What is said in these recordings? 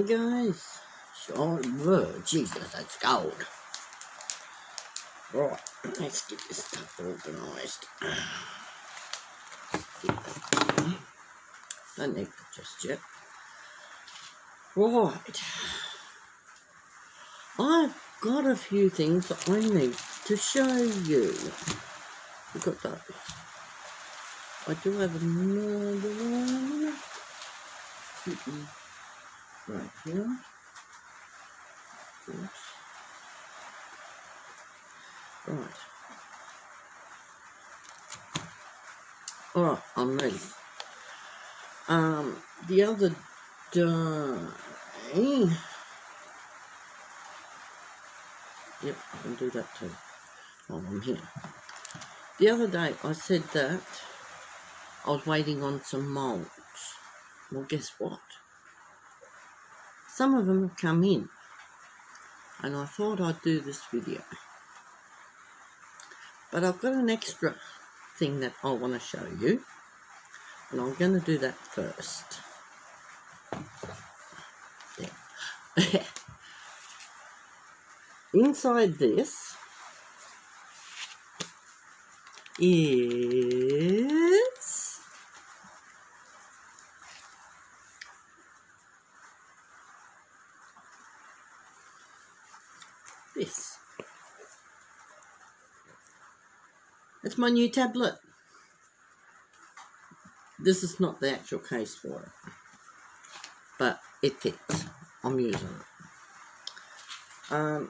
guys. Sure, whoa, Jesus, that's gold. Right, let's get this stuff organised. Don't need that just yet. Right. I've got a few things that I need to show you. We've got those. I do have another one. Right here. Oops. Right. Alright, I'm ready. The other day... Yep, I can do that too while I'm here. The other day I said that I was waiting on some moulds. Well, guess what? Some of them have come in, and I thought I'd do this video. But I've got an extra thing that I want to show you, and I'm going to do that first. There. Inside this is this. It's my new tablet. This is not the actual case for it, but it fits. I'm using it.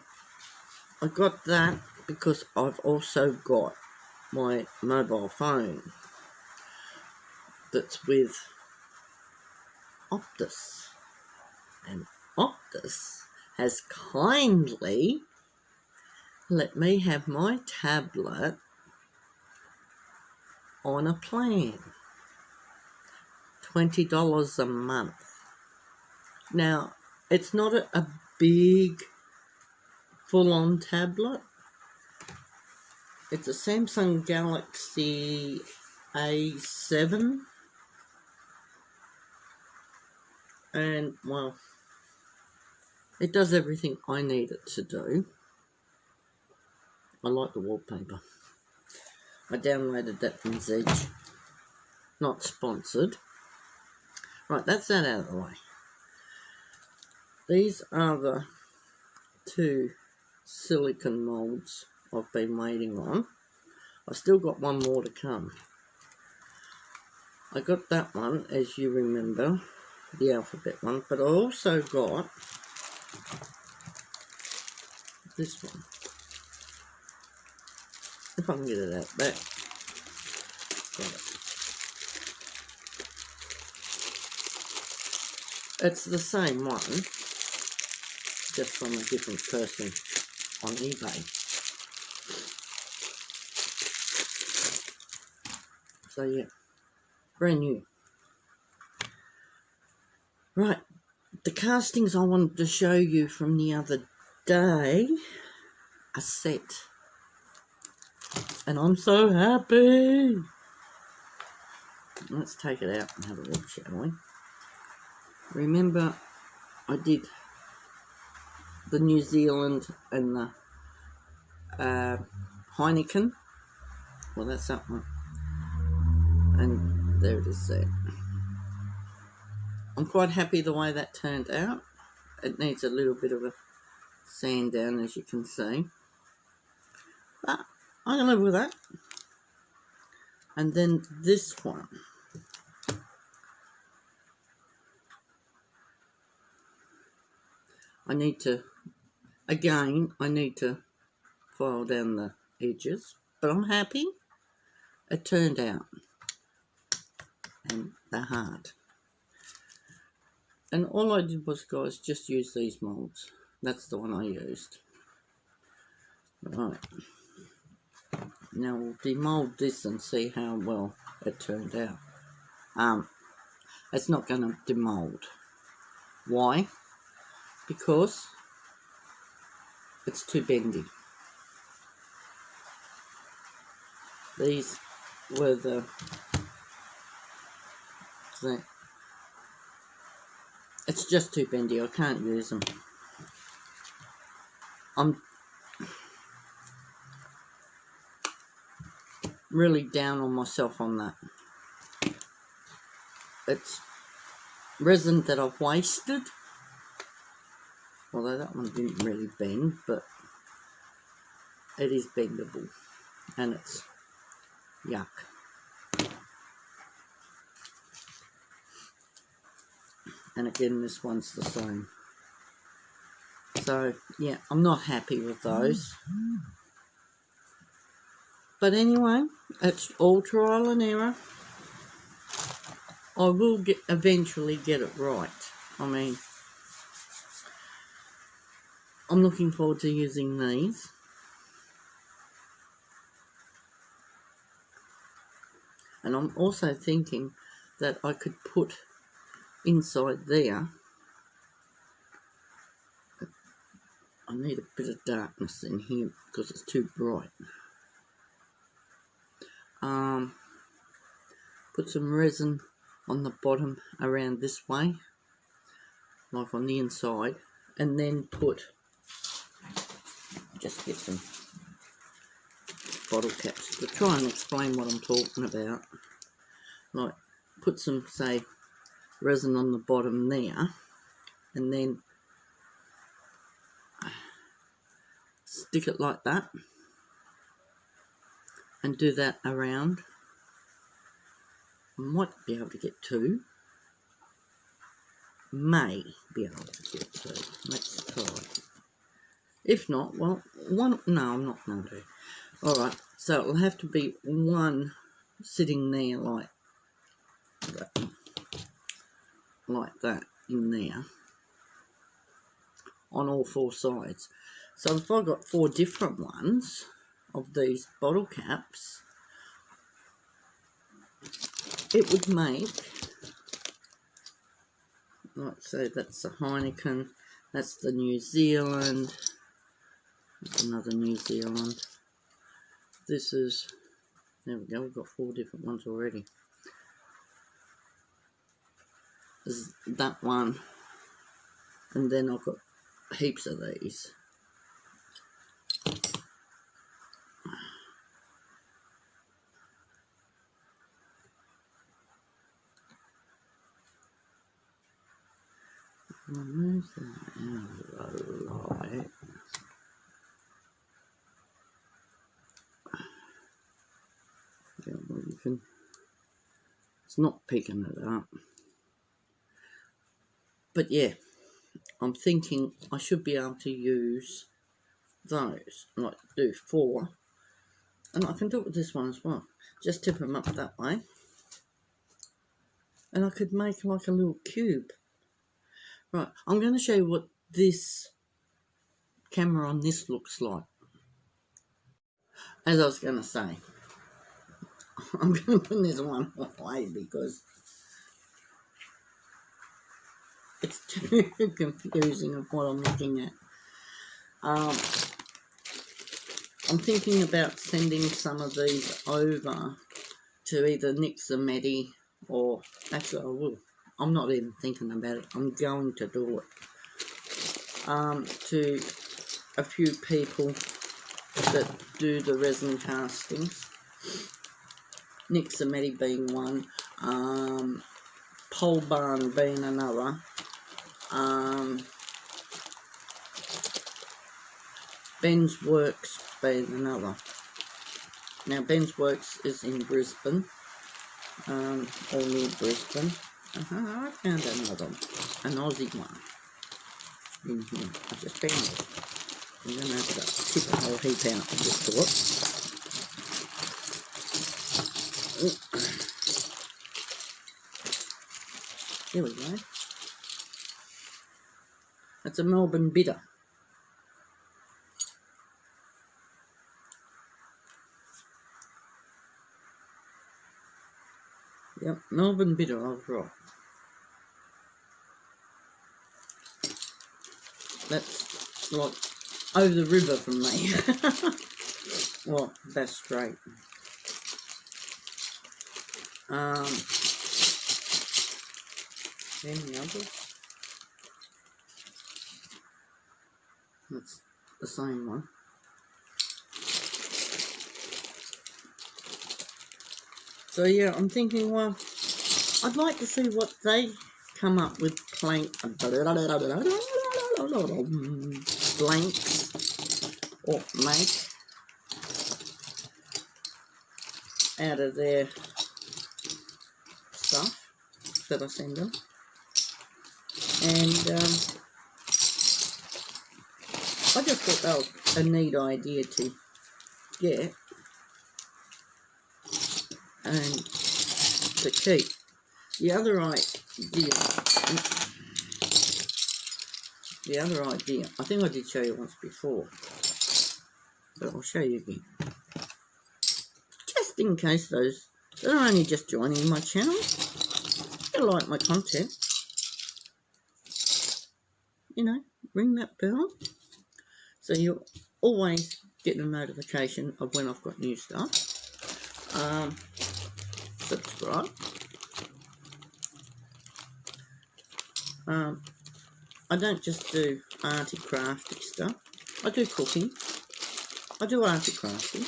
I got that because I've also got my mobile phone that's with Optus, and Optus has kindly let me have my tablet on a plan, $20 a month. Now, it's not a big full-on tablet. It's a Samsung Galaxy A7, and well, it does everything I need it to do. I like the wallpaper. I downloaded that from Zedge. Not sponsored. Right, that's that out of the way. These are the two silicone moulds I've been waiting on. I've still got one more to come. I got that one, as you remember, the alphabet one, but I also got this one. If I can get it out back. Got it. It's the same one, just from a different person on eBay. So yeah, brand new. Right, the castings I wanted to show you from the other day are set. And I'm so happy. Let's take it out and have a look, shall we? Remember, I did the New Zealand and the Heineken. Well, that's that one. And there it is there. I'm quite happy the way that turned out. It needs a little bit of a sand down, as you can see. But I can live with that. And then this one. I need to file down the edges, but I'm happy it turned out, and they're hard. And all I did was, guys, just use these moulds. That's the one I used. Right. Now we'll demold this and see how well it turned out. It's not going to demold. Why? Because it's too bendy. These were it's just too bendy. I can't use them. I'm really down on myself on that. It's resin that I've wasted. Although that one didn't really bend, but it is bendable. And it's yuck. And again, this one's the same. So, yeah, I'm not happy with those. But anyway, it's all trial and error. I will eventually get it right. I mean, I'm looking forward to using these. And I'm also thinking that I could put inside there. I need a bit of darkness in here because it's too bright. Put some resin on the bottom around this way, like on the inside, and then just get some bottle caps to try and explain what I'm talking about. Like, put some, say, resin on the bottom there, and then stick it like that, and do that around. I might be able to get two. May be able to get two. Let's try. If not, well, one. No, I'm not going to. Alright, so it'll have to be one sitting there like that in there on all four sides. So if I got 4 different ones of these bottle caps, it would make, let's say that's the Heineken, that's the New Zealand, that's another New Zealand, this is, there we go, we've got 4 different ones already. This is that one, and then I've got heaps of these. Remove that out of the light. Yeah, well, you can. It's not picking it up. But yeah, I'm thinking I should be able to use those, like do 4, and I can do it with this one as well. Just tip them up that way, and I could make like a little cube. Right, I'm going to show you what this camera on this looks like. As I was going to say, I'm going to put this one away because it's too confusing of what I'm looking at. I'm thinking about sending some of these over to either Nixamedi or, actually I will. I'm not even thinking about it. I'm going to do it. To a few people that do the resin castings. Nixamedi being one. Pole Barn being another. Ben's Works being another. Now Ben's Works is in Brisbane. Or near Brisbane. I found another one, an Aussie one in here. I just found it. I'm going to have to tip a whole heap out of this thought. There we go. That's a Melbourne Bitter. Yep, Melbourne Bitter, I was right. That's like over the river from me. Well, that's straight. Any others? That's the same one. So yeah, I'm thinking, well, I'd like to see what they come up with blanks or make out of their stuff that I send them. And I just thought that was a neat idea to get and to keep. The other idea, I think I did show you once before, but I'll show you again. Just in case those that are only just joining my channel, you like my content, you know, ring that bell so you'll always get a notification of when I've got new stuff. Subscribe. I don't just do arty crafty stuff. I do cooking. I do arty crafty.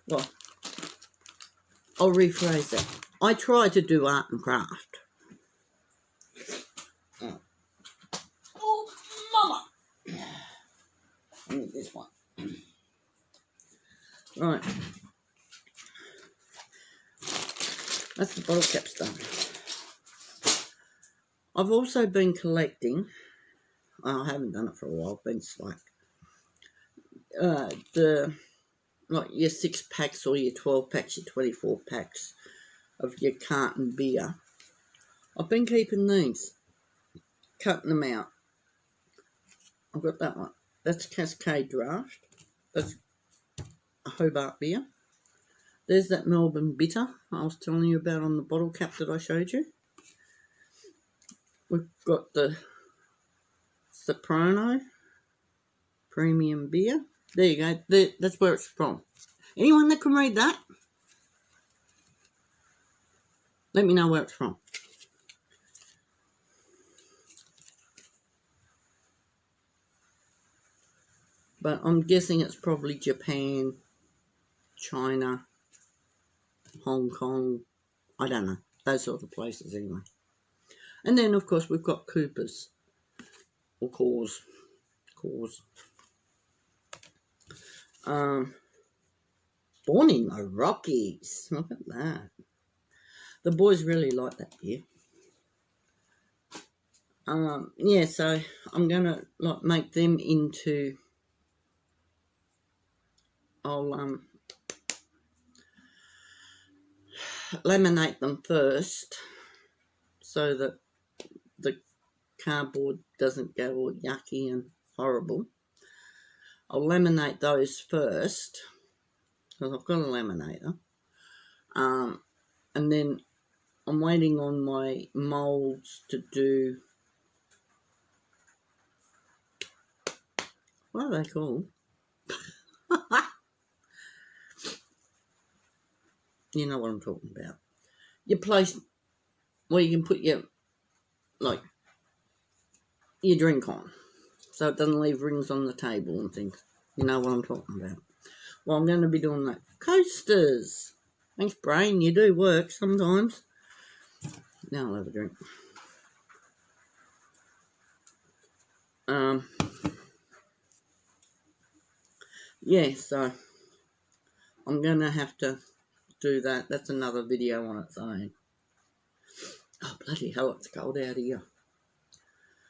Well, I'll rephrase that. I try to do art and craft. Oh, mama! I need this one. Right. That's the bottle caps done. I've also been collecting, I haven't done it for a while, I've been slack, like your 6 packs or your 12 packs, your 24 packs of your carton beer. I've been keeping these, cutting them out. I've got that one. That's Cascade Draft. That's a Hobart beer. There's that Melbourne Bitter I was telling you about on the bottle cap that I showed you. We've got the Soprano Premium Beer. There you go. That's where it's from. Anyone that can read that, let me know where it's from. But I'm guessing it's probably Japan, China, Hong Kong. I don't know. Those sort of places anyway. And then, of course, we've got Coopers. Or Coors. Born in the Rockies. Look at that. The boys really like that beer. Yeah, so I'm going to make them into... I'll laminate them first so that the cardboard doesn't go all yucky and horrible. I'll laminate those first because I've got a laminator. And then I'm waiting on my moulds to do... What are they called? You know what I'm talking about. Your place where you can put your drink on, so it doesn't leave rings on the table and things. You know what I'm talking about. Well, I'm going to be doing that. Coasters. Thanks, brain. You do work sometimes. Now I'll have a drink. Yeah, so I'm going to have to do that. That's another video on its own. Oh, bloody hell, it's cold out here.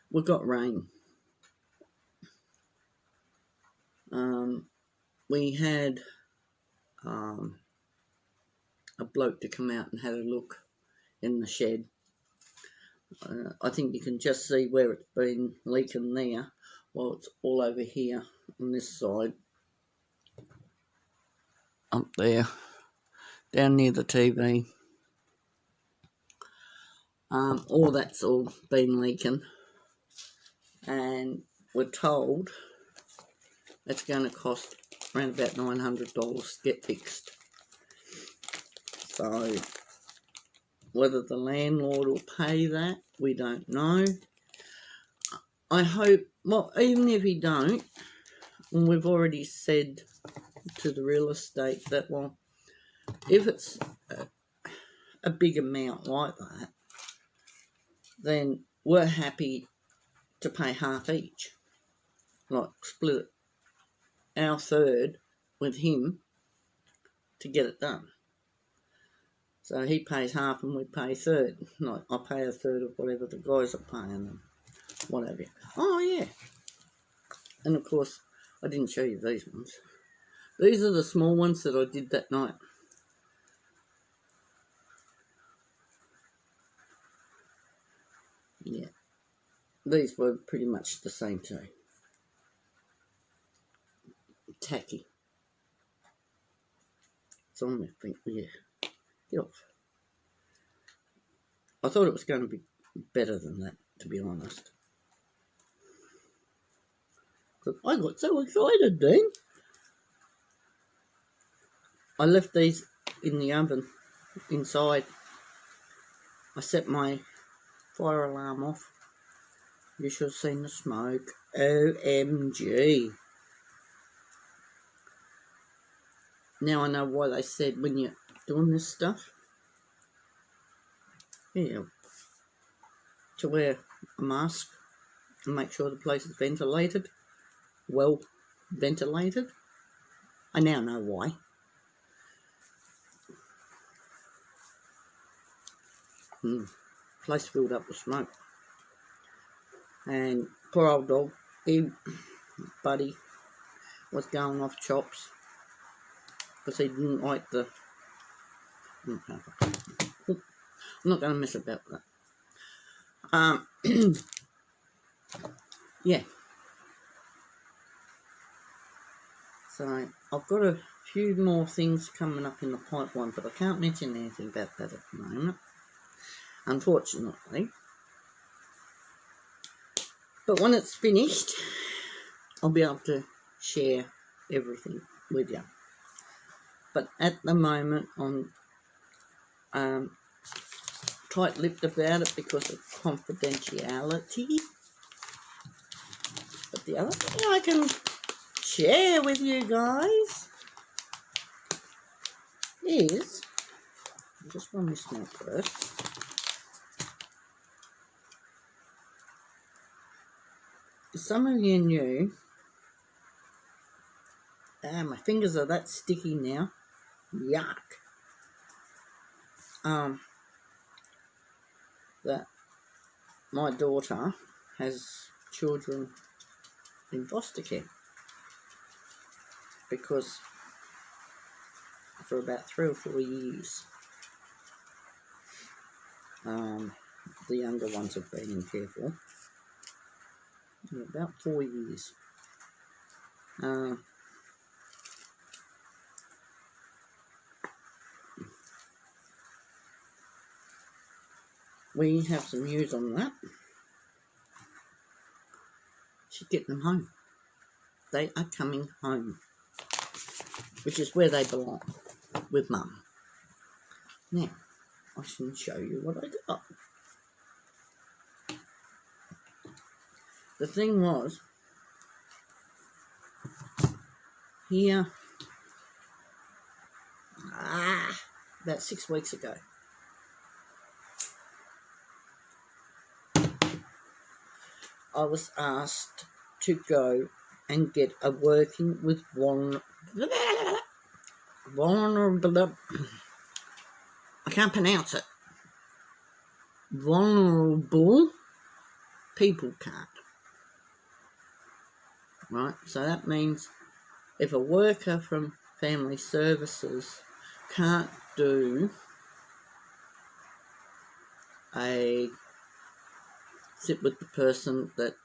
We've got rain. We had a bloke to come out and have a look in the shed. I think you can just see where it's been leaking there. Well, it's all over here on this side. Up there. Down near the TV. All that's all been leaking. And we're told it's going to cost around about $900 to get fixed. So, whether the landlord will pay that, we don't know. I hope, well, even if he don't, and we've already said to the real estate that, well, if it's a big amount like that, then we're happy to pay half each. Like, split our third with him to get it done. So he pays half and we pay a third. Like, I pay a third of whatever the guys are paying and whatever. Oh, yeah. And, of course, I didn't show you these ones. These are the small ones that I did that night. Yeah. These were pretty much the same too. Tacky. It's on my feet. Yeah. Get off. I thought it was going to be better than that, to be honest. But I got so excited then. I left these in the oven inside. I set my fire alarm off. You should have seen the smoke. OMG. Now I know why they said when you're doing this stuff, yeah, to wear a mask and make sure the place is ventilated, well ventilated. I now know why. Place filled up with smoke. And poor old dog, Buddy, was going off chops because he didn't like the... I'm not going to mess about that. Yeah. So I've got a few more things coming up in the pipeline, but I can't mention anything about that at the moment, unfortunately. But when it's finished, I'll be able to share everything with you. But at the moment, I'm tight-lipped about it because of confidentiality. But the other thing I can share with you guys is, I'll just run this now first. Some of you knew, my fingers are that sticky now, yuck, that my daughter has children in foster care because for about 3 or 4 years the younger ones have been in care for about 4 years. We have some news on that. She's getting them home. They are coming home, which is where they belong, with Mum. Now, I can show you what I got. The thing was, here, about 6 weeks ago, I was asked to go and get a working with vulnerable, I can't pronounce it, vulnerable people card. Right, so that means if a worker from Family Services can't do a sit with the person that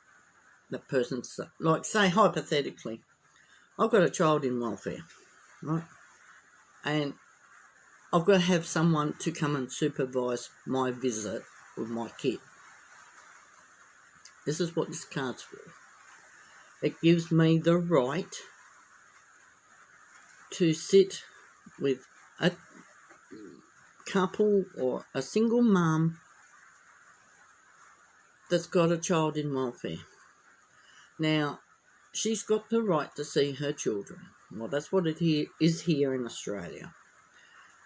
the person's, like, say hypothetically, I've got a child in welfare, right, and I've got to have someone to come and supervise my visit with my kid. This is what this card's for. It gives me the right to sit with a couple or a single mum that's got a child in welfare. Now, she's got the right to see her children. Well, that's what it is here in Australia.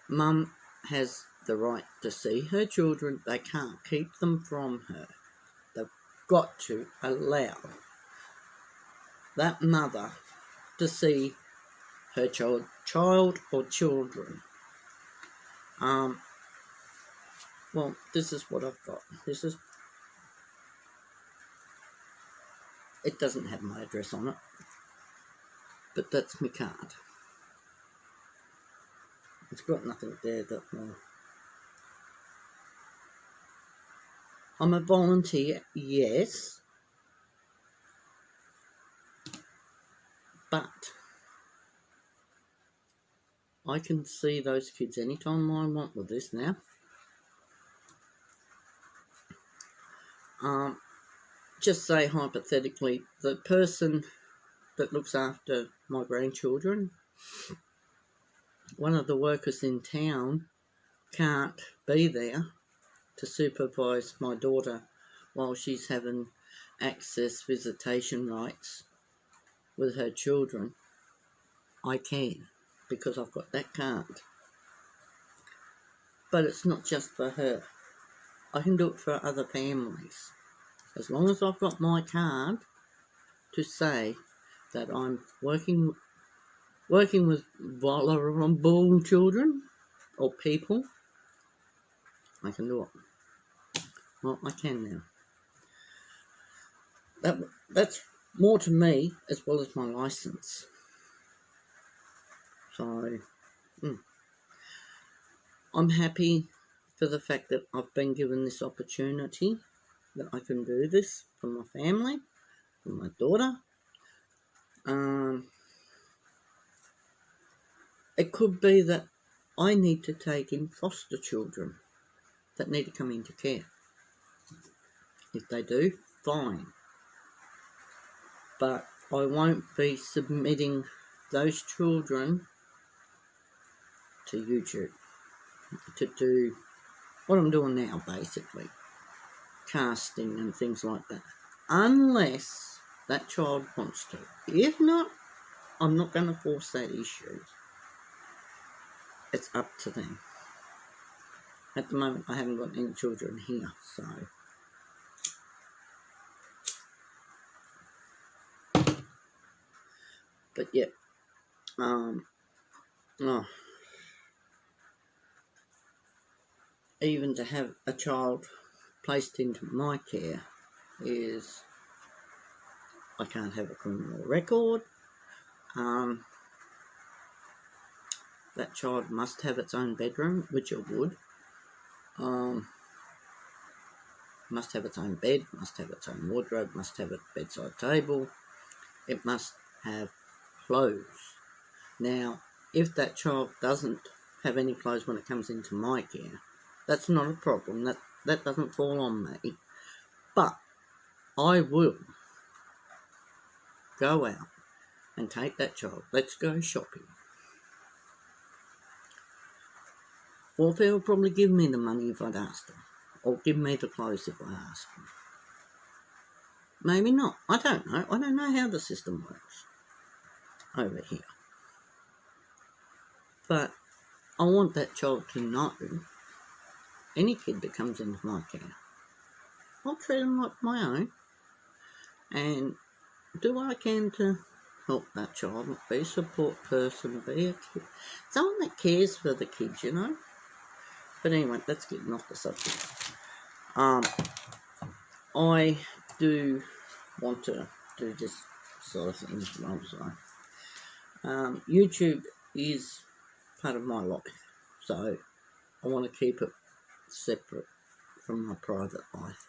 Mum has the right to see her children. They can't keep them from her. They've got to allow that mother to see her child or children. Well, this is what I've got. It doesn't have my address on it, but that's my card. It's got nothing there that will... I'm a volunteer, yes, but I can see those kids anytime I want with this now. Just say hypothetically, the person that looks after my grandchildren, one of the workers in town can't be there to supervise my daughter while she's having access visitation rights with her children. I can, because I've got that card. But it's not just for her. I can do it for other families. As long as I've got my card to say that I'm working with vulnerable children or people, I can do it. Well, I can now. That's more to me as well as my license. So, I'm happy for the fact that I've been given this opportunity, that I can do this for my family, for my daughter. It could be that I need to take in foster children that need to come into care. If they do, fine. But I won't be submitting those children to YouTube to do what I'm doing now, basically. Casting and things like that. Unless that child wants to. If not, I'm not going to force that issue. It's up to them. At the moment, I haven't got any children here, so... But yeah, even to have a child placed into my care is... I can't have a criminal record. That child must have its own bedroom, which it would. Must have its own bed, must have its own wardrobe, must have a bedside table. It must have clothes. Now, if that child doesn't have any clothes when it comes into my care, that's not a problem. That doesn't fall on me. But I will go out and take that child. Let's go shopping. Welfare will probably give me the money if I'd ask them. Or give me the clothes if I ask them. Maybe not. I don't know. I don't know how the system works over here. But I want that child to know, any kid that comes into my care, I'll treat them like my own and do what I can to help that child, be a support person, be a kid, someone that cares for the kids, you know. But anyway, that's getting off the subject. I do want to do this sort of thing as well, so YouTube is part of my life, so I want to keep it separate from my private life.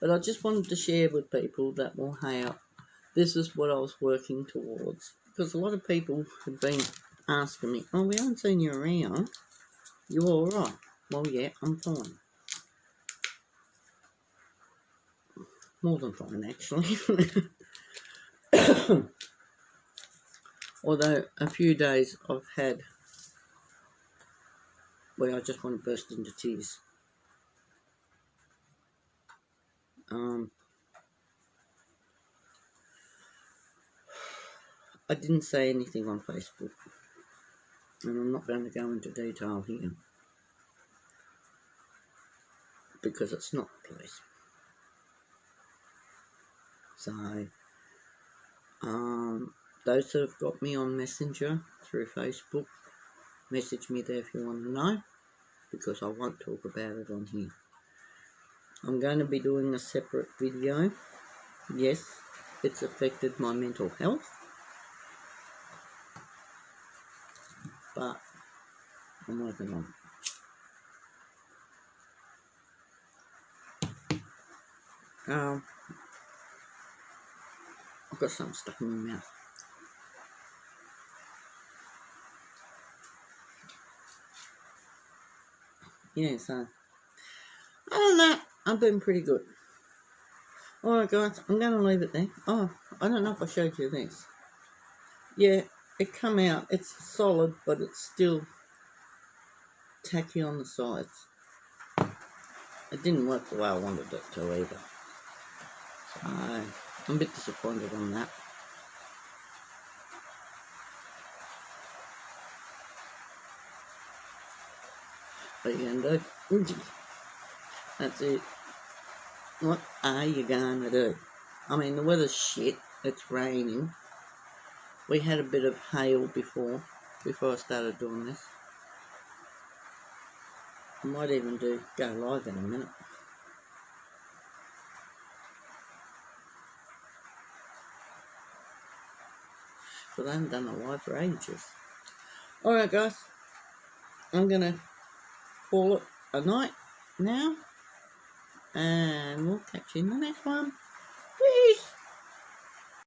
But I just wanted to share with people that, well, hey, this is what I was working towards. Because a lot of people have been asking me, oh, we haven't seen you around. You all right? Well, yeah, I'm fine. More than fine, actually. Although a few days I've had where I just want to burst into tears. I didn't say anything on Facebook, and I'm not going to go into detail here because it's not the place. So, those that have got me on Messenger through Facebook, message me there if you want to know, because I won't talk about it on here. I'm going to be doing a separate video. Yes, it's affected my mental health, but I'm working on it. I've got something stuck in my mouth. Yeah, so other than that, I've been pretty good. Alright guys, I'm going to leave it there. Oh, I don't know if I showed you this. Yeah, it come out. It's solid, but it's still tacky on the sides. It didn't work the way I wanted it to either. So, I'm a bit disappointed on that. What are you going to do? That's it. What are you going to do? I mean, the weather's shit. It's raining. We had a bit of hail before I started doing this. I might even go live in a minute. But I haven't done a live for ages. Alright guys, I'm going to call it a night now. And we'll catch you in the next one.